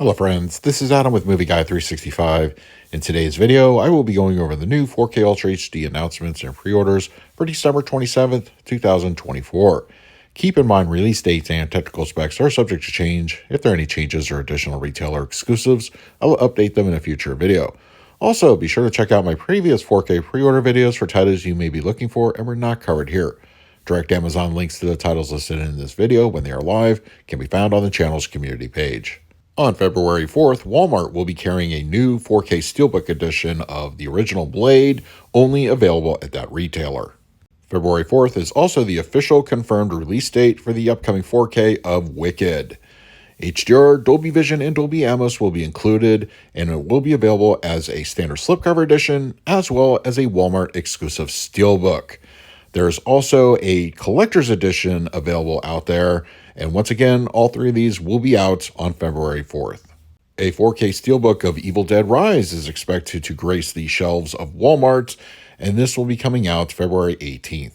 Hello friends, this is Adam with Movie Guy 365. In today's video, I will be going over the new 4K Ultra HD announcements and pre-orders for December 27th, 2024. Keep in mind release dates and technical specs are subject to change. If there are any changes or additional retailer exclusives, I will update them in a future video. Also, be sure to check out my previous 4K pre-order videos for titles you may be looking for and were not covered here. Direct Amazon links to the titles listed in this video when they are live can be found on the channel's community page. On February 4th, Walmart will be carrying a new 4K Steelbook edition of the original Blade, only available at that retailer. February 4th is also the official confirmed release date for the upcoming 4K of Wicked. HDR, Dolby Vision, and Dolby Atmos will be included, and it will be available as a standard slipcover edition, as well as a Walmart exclusive Steelbook. There's also a collector's edition available out there, and once again, all three of these will be out on February 4th. A 4K Steelbook of Evil Dead Rise is expected to grace the shelves of Walmart, and this will be coming out February 18th.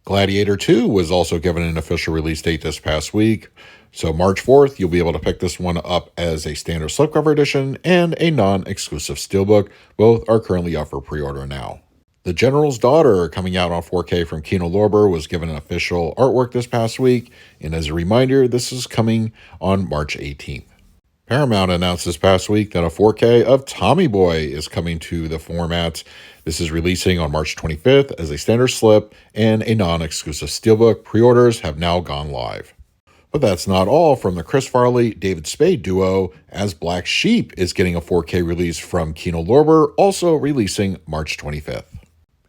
Gladiator 2 was also given an official release date this past week, so March 4th, you'll be able to pick this one up as a standard slipcover edition and a non-exclusive Steelbook. Both are currently up for pre-order now. The General's Daughter, coming out on 4K from Kino Lorber, was given an official artwork this past week, and as a reminder, this is coming on March 18th. Paramount announced this past week that a 4K of Tommy Boy is coming to the format. This is releasing on March 25th as a standard slip and a non-exclusive Steelbook. Pre-orders have now gone live. But that's not all from the Chris Farley-David Spade duo, as Black Sheep is getting a 4K release from Kino Lorber, also releasing March 25th.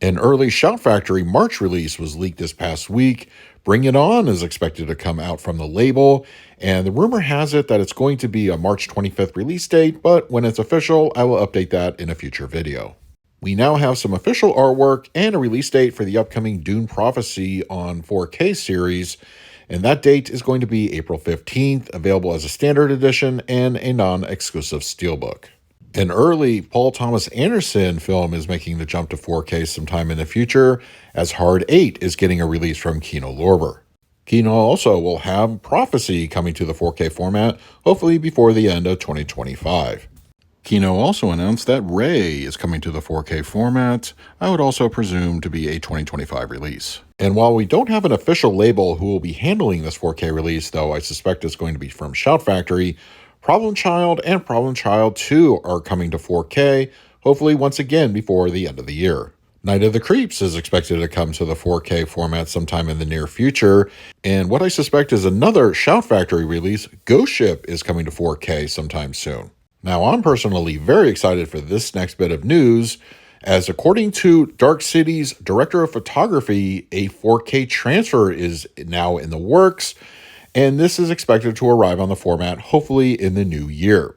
An early Shout Factory March release was leaked this past week. Bring It On is expected to come out from the label, and the rumor has it that it's going to be a March 25th release date, but when it's official, I will update that in a future video. We now have some official artwork and a release date for the upcoming Dune Prophecy on 4K series, and that date is going to be April 15th, available as a standard edition and a non-exclusive Steelbook. An early Paul Thomas Anderson film is making the jump to 4K sometime in the future, as Hard 8 is getting a release from Kino Lorber. Kino also will have Prophecy coming to the 4K format, hopefully before the end of 2025. Kino also announced that Ray is coming to the 4K format. I would also presume to be a 2025 release. And while we don't have an official label who will be handling this 4K release, though I suspect it's going to be from Shout Factory, Problem Child and Problem Child 2 are coming to 4K, hopefully once again before the end of the year. Night of the Creeps is expected to come to the 4K format sometime in the near future, and what I suspect is another Shout Factory release, Ghost Ship, is coming to 4K sometime soon. Now, I'm personally very excited for this next bit of news, as according to Dark City's director of photography, a 4K transfer is now in the works, and this is expected to arrive on the format hopefully in the new year.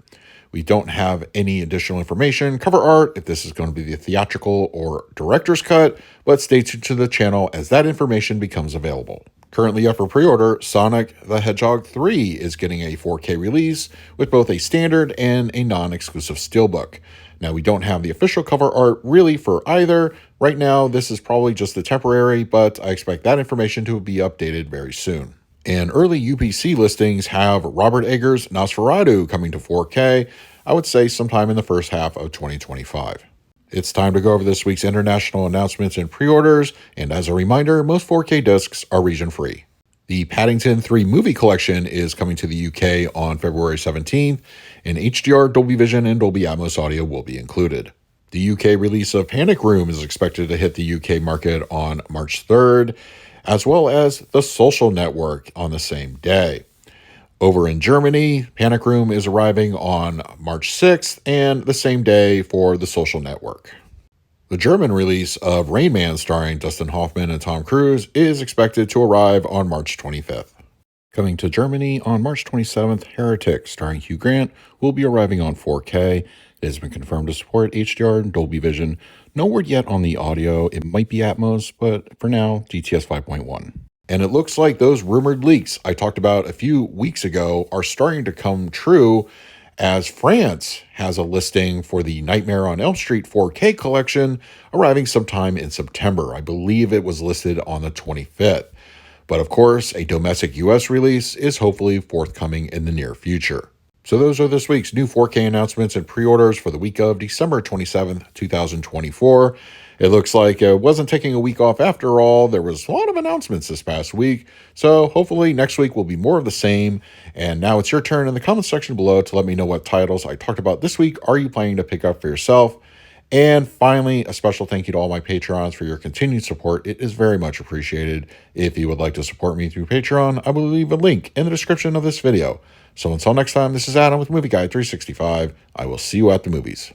We don't have any additional information, cover art, if this is going to be the theatrical or director's cut, but stay tuned to the channel as that information becomes available. Currently up for pre-order, Sonic the Hedgehog 3 is getting a 4K release with both a standard and a non-exclusive Steelbook. Now, we don't have the official cover art really for either. Right now, this is probably just the temporary, but I expect that information to be updated very soon. And early UPC listings have Robert Eggers' Nosferatu coming to 4K, I would say sometime in the first half of 2025. It's time to go over this week's international announcements and pre-orders, and as a reminder, most 4K discs are region-free. The Paddington 3 movie collection is coming to the UK on February 17th, and HDR, Dolby Vision, and Dolby Atmos audio will be included. The UK release of Panic Room is expected to hit the UK market on March 3rd, as well as The Social Network on the same day. Over in Germany, Panic Room is arriving on March 6th and the same day for The Social Network. The German release of Rain Man starring Dustin Hoffman and Tom Cruise is expected to arrive on March 25th. Coming to Germany on March 27th, Heretic starring Hugh Grant will be arriving on 4K. It has been confirmed to support HDR and Dolby Vision. No word yet on the audio. It might be Atmos, but for now, DTS 5.1. And it looks like those rumored leaks I talked about a few weeks ago are starting to come true, as France has a listing for the Nightmare on Elm Street 4K collection arriving sometime in September. I believe it was listed on the 25th. But of course, a domestic US release is hopefully forthcoming in the near future. So those are this week's new 4K announcements and pre-orders for the week of December 27th, 2024. It looks like it wasn't taking a week off after all. There was a lot of announcements this past week. So hopefully next week will be more of the same. And now it's your turn in the comment section below to let me know what titles I talked about this week are you planning to pick up for yourself. And finally, a special thank you to all my Patrons for your continued support. It is very much appreciated. If you would like to support me through Patreon, I will leave a link in the description of this video. So until next time, this is Adam with Movie Guide 365. I will see you at the movies.